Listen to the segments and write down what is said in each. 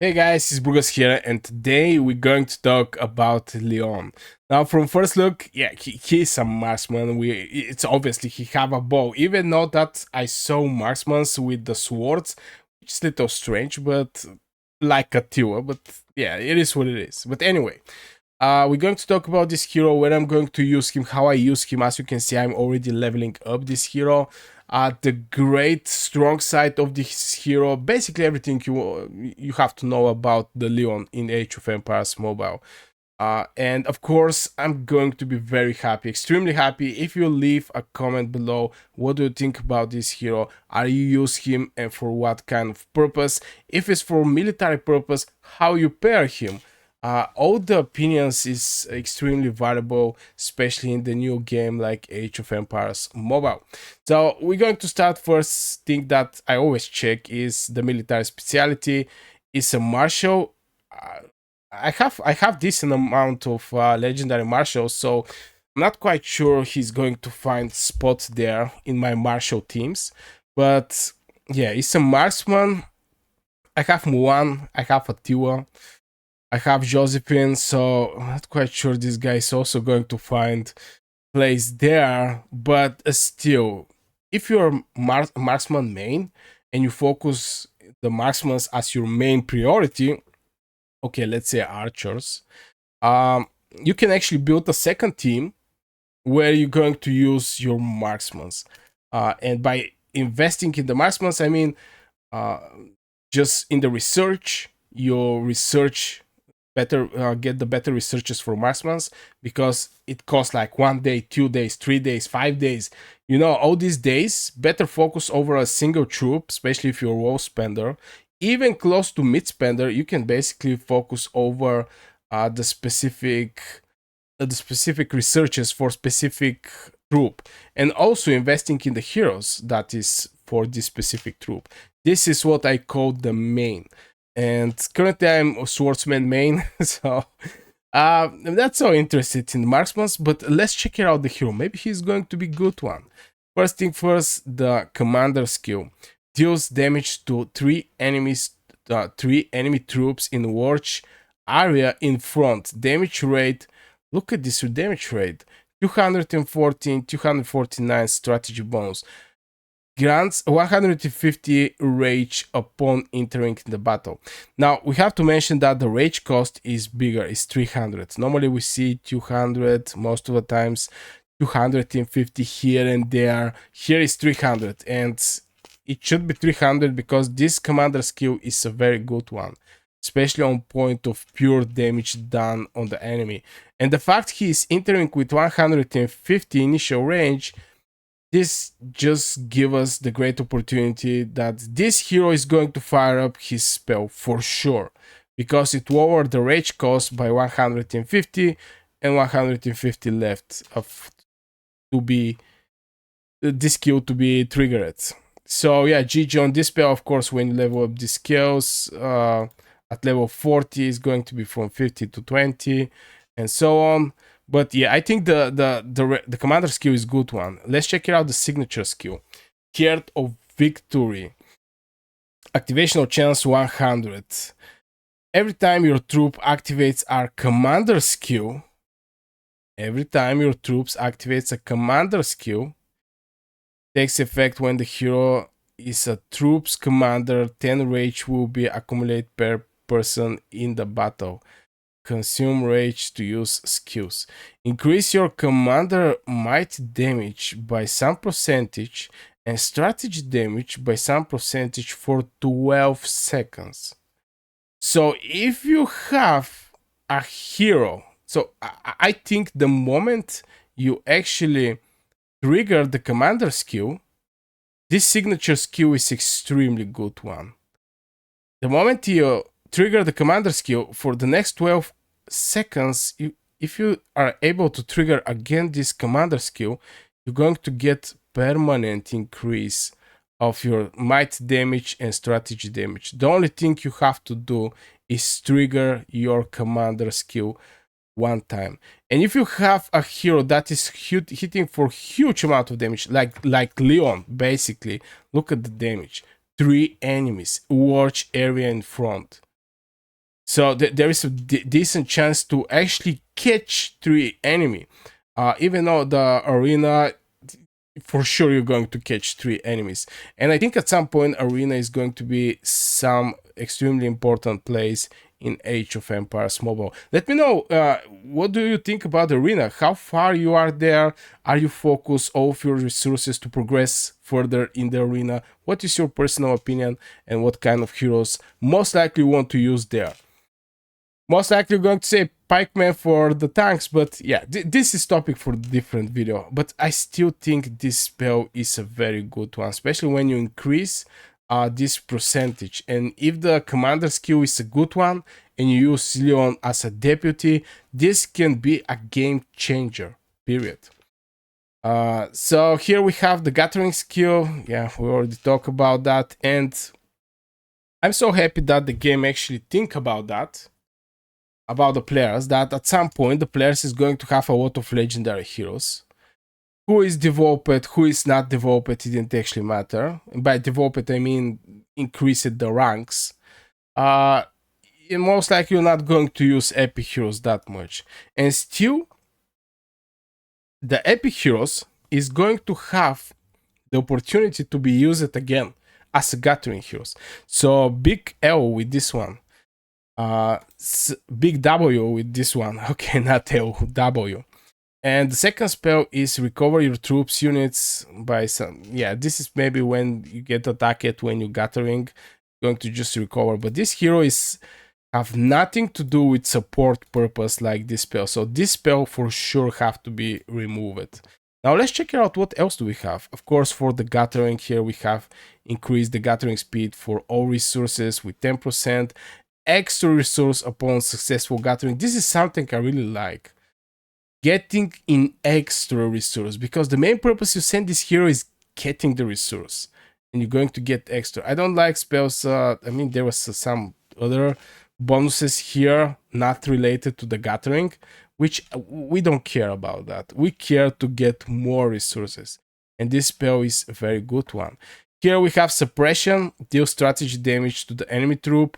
Hey guys, it's Burgos here, and today we're going to talk about Leon. Now, from first look, yeah, he's a marksman. It's obviously he have a bow. Even though that I saw marksmen with the swords, which is a little strange, but like a Tiwa. But yeah, it is what it is. But anyway, we're going to talk about this hero, where I'm going to use him, how I use him. As you can see, I'm already leveling up this hero. The great strong side of this hero, basically everything you have to know about the Leon in Age of Empires Mobile. And of course, I'm going to be very happy, extremely happy, if you leave a comment below. What do you think about this hero? Are you use him, and for what kind of purpose? If it's for military purpose, how you pair him? All the opinions is extremely valuable, especially in the new game like Age of Empires Mobile. So we're going to start. First thing that I always check is the military specialty. Is a martial. I have decent amount of legendary marshals, so I'm not quite sure he's going to find spots there in my martial teams. But yeah, he's a marksman. I have Muan, I have Atiwa, I have Josephine, so I'm not quite sure this guy is also going to find place there. But still, if you're marksman main and you focus the marksmen as your main priority, okay, let's say archers, um, you can actually build a second team where you're going to use your marksmen. And by investing in the marksmen, I mean uh, just in the research, your research better get the better researches for marksmen, because it costs like 1 day, 2 days, 3 days, 5 days. All these days, better focus over a single troop, especially if you're a wall spender. Even close to mid spender, you can basically focus over the specific researches for specific troop, and also investing in the heroes that is for this specific troop. This is what I call the main. And currently I'm a swordsman main, so I'm not so interested in marksmen. But let's check out the hero. Maybe he's going to be good one. First thing first, the commander skill deals damage to three enemy troops in watch area in front. Damage rate. Look at this damage rate: 214, 249 strategy bonus. Grants 150 rage upon entering the battle. Now we have to mention that the rage cost is bigger, it's 300. Normally we see 200, most of the times 250 here and there. Here is 300, and it should be 300 because this commander skill is a very good one, especially on point of pure damage done on the enemy. And the fact he is entering with 150 initial range, this just give us the great opportunity that this hero is going to fire up his spell for sure, because it lowered the rage cost by 150, and 150 left of to be this skill to be triggered. So yeah, GG on this spell. Of course, when you level up the skills, at level 40 is going to be from 50 to 20, and so on. But yeah, I think the commander skill is good one. Let's check it out. The signature skill, Heart of Victory, activational chance 100. Every time your troop activates our commander skill, every time your troops activates a commander skill, takes effect when the hero is a troop's commander. 10 rage will be accumulated per person in the battle. Consume rage to use skills. Increase your commander might damage by some percentage and strategy damage by some percentage for 12 seconds. So if you have a hero, so I think the moment you actually trigger the commander skill, this signature skill is extremely good one. The moment you trigger the commander skill for the next 12 seconds, if you are able to trigger again this commander skill, you're going to get permanent increase of your might damage and strategy damage. The only thing you have to do is trigger your commander skill one time. And if you have a hero that is hitting for huge amount of damage, like Leon, basically, look at the damage. 3 enemies, watch area in front. So there is a decent chance to actually catch 3 enemy. Even though the arena, for sure you're going to catch 3 enemies. And I think at some point arena is going to be some extremely important place in Age of Empires Mobile. Let me know, what do you think about arena? How far you are there? Are you focused all of your resources to progress further in the arena? What is your personal opinion, and what kind of heroes most likely you want to use there? Most likely going to say pikeman for the tanks, but yeah, this is topic for different video. But I still think this spell is a very good one, especially when you increase this percentage. And if the commander skill is a good one and you use Leon as a deputy, this can be a game changer, period. So here we have the gathering skill. Yeah, we already talked about that, and I'm so happy that the game actually think about that, about the players, that at some point the players is going to have a lot of legendary heroes. Who is developed, who is not developed, it didn't actually matter. And by developed, I mean increase the ranks. Most likely you're not going to use epic heroes that much. And still, the epic heroes is going to have the opportunity to be used again as gathering heroes. So big L with this one. Big W with this one. Okay, not L, W. And the second spell is recover your troops units by some. Yeah, this is maybe when you get attacked when you're gathering, going to just recover. But this hero is have nothing to do with support purpose like this spell. So this spell for sure have to be removed. Now let's check out what else do we have. Of course, for the gathering here we have increased the gathering speed for all resources with 10%. Extra resource upon successful gathering. This is something I really like. Getting in extra resource, because the main purpose you send this hero is getting the resource, and you're going to get extra. I don't like spells. I mean, there was some other bonuses here not related to the gathering, which we don't care about that. We care to get more resources, and this spell is a very good one. Here we have suppression, deal strategy damage to the enemy troop,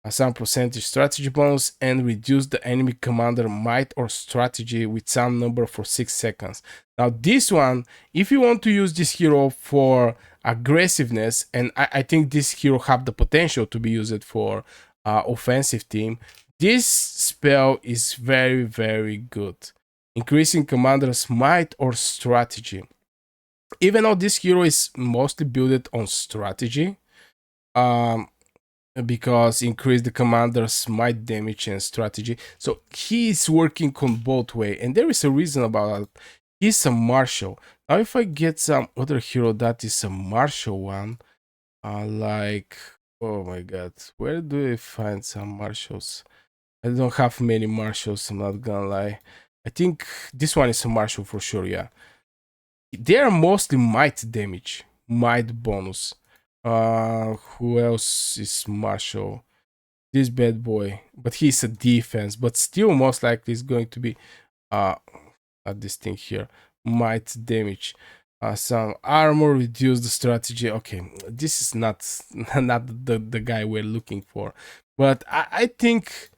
some percentage strategy bonus, and reduce the enemy commander might or strategy with some number for 6 seconds. Now this one, if you want to use this hero for aggressiveness, and I think this hero have the potential to be used for offensive team, this spell is very, very good. Increasing commander's might or strategy. Even though this hero is mostly built on strategy, because increase the commander's might, damage, and strategy. So he is working on both way, and there is a reason about that. He's a martial. Now if I get some other hero that is a martial one, like, oh my god, where do I find some martials? I don't have many martials, I'm not gonna lie. I think this one is a martial for sure, yeah. They are mostly might damage, might bonus. Who else is martial? This bad boy, but he's a defense, but still most likely is going to be at this thing here, might damage. Some armor, reduce the strategy. Okay, this is not the guy we're looking for, but I think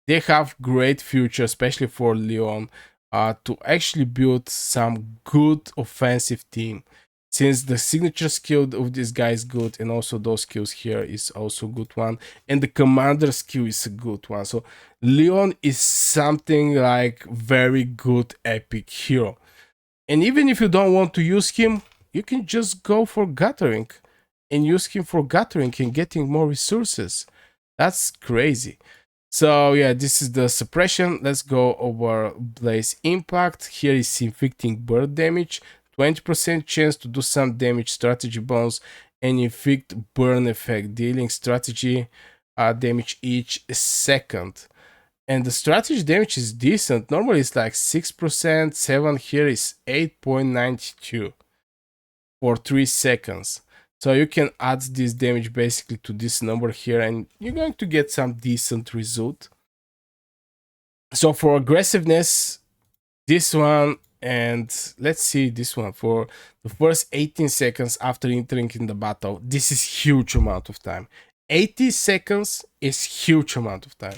they have great future, especially for Leon, to actually build some good offensive team, since the signature skill of this guy is good, and also those skills here is also good one, and the commander skill is a good one. So Leon is something like very good epic hero. And even if you don't want to use him, you can just go for gathering and use him for gathering and getting more resources. That's crazy. So yeah, this is the suppression. Let's go over Blaze Impact. Here is inflicting bird damage, 20% chance to do some damage, strategy bonus, and inflict burn effect, dealing strategy damage each second. And the strategy damage is decent. Normally it's like 6%, 7 here is 8.92 for 3 seconds. So you can add this damage basically to this number here, and you're going to get some decent result. So for aggressiveness, this one, and let's see this one, for the first 18 seconds after entering in the battle, this is huge amount of time. 80 seconds is huge amount of time.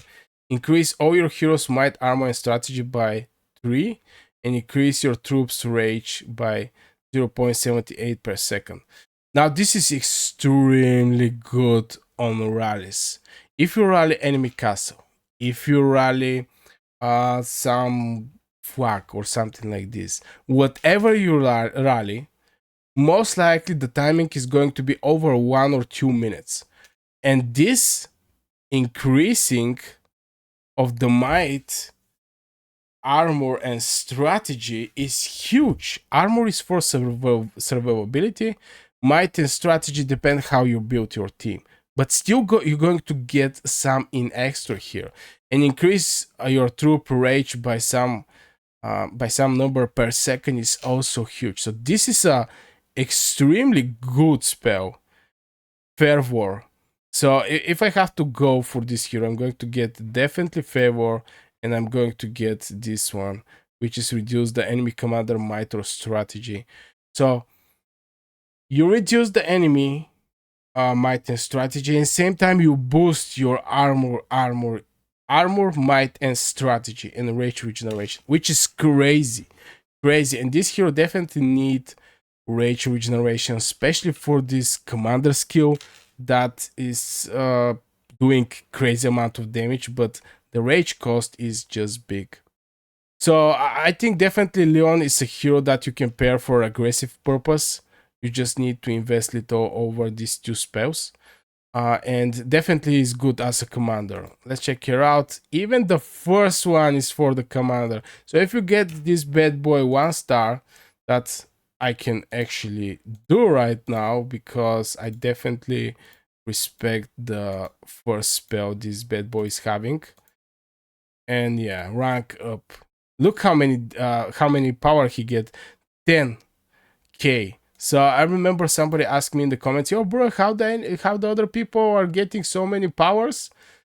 Increase all your heroes' might, armor, and strategy by 3, and increase your troops' rage by 0.78 per second. Now, this is extremely good on rallies. If you rally enemy castle, if you rally some flag or something like this, whatever you rally, most likely the timing is going to be over 1 or 2 minutes. And this increasing of the might, armor, and strategy is huge. Armor is for survivability. Might and strategy depend how you build your team, but still you're going to get some in extra here, and increase your troop rage by some number per second is also huge. So this is a extremely good spell, Fervor. So if I have to go for this hero, I'm going to get definitely Favor, and I'm going to get this one, which is reduce the enemy commander might or strategy. So you reduce the enemy might and strategy, and same time you boost your armor, might, and strategy, and rage regeneration, which is crazy. And this hero definitely need rage regeneration, especially for this commander skill that is doing crazy amount of damage, but the rage cost is just big. So I think definitely Leon is a hero that you can pair for aggressive purpose. You just need to invest little over these two spells. And definitely is good as a commander. Let's check her out. Even the first one is for the commander. So if you get this bad boy 1 star, that I can actually do right now, because I definitely respect the first spell this bad boy is having. And yeah, rank up. Look how many power he get. 10k. So I remember somebody asked me in the comments, "Yo, bro, how the other people are getting so many powers?"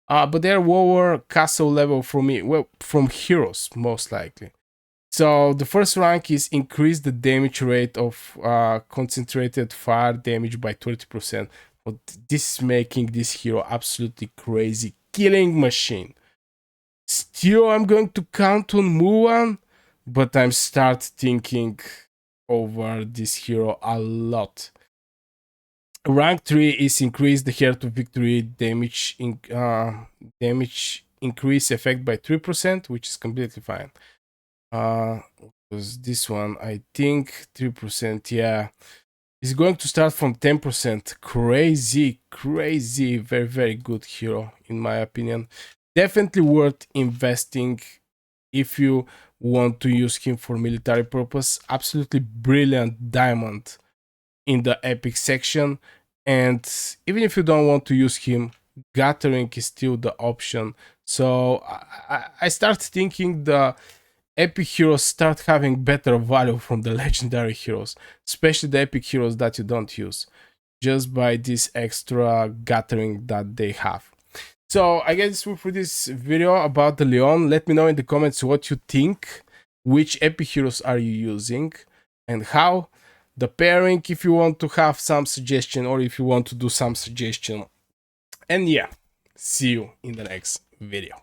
But they're lower castle level from me. Well, from heroes most likely. So the first rank is increase the damage rate of concentrated fire damage by 20%. But this is making this hero absolutely crazy, killing machine. Still, I'm going to count on Mulan, but I'm start thinking over this hero a lot. Rank 3 is increase the Heir to Victory damage increase effect by 3%, which is completely fine. Because this one, I think 3%, yeah, is going to start from 10%. Crazy, very, very good hero in my opinion. Definitely worth investing if you want to use him for military purpose. Absolutely brilliant diamond in the epic section. And even if you don't want to use him, gathering is still the option. So I start thinking the epic heroes start having better value from the legendary heroes, especially the epic heroes that you don't use, just by this extra gathering that they have. So I guess for this video about the Leon, let me know in the comments what you think, which epic heroes are you using, and how the pairing, if you want to have some suggestion or if you want to do some suggestion. And yeah, see you in the next video.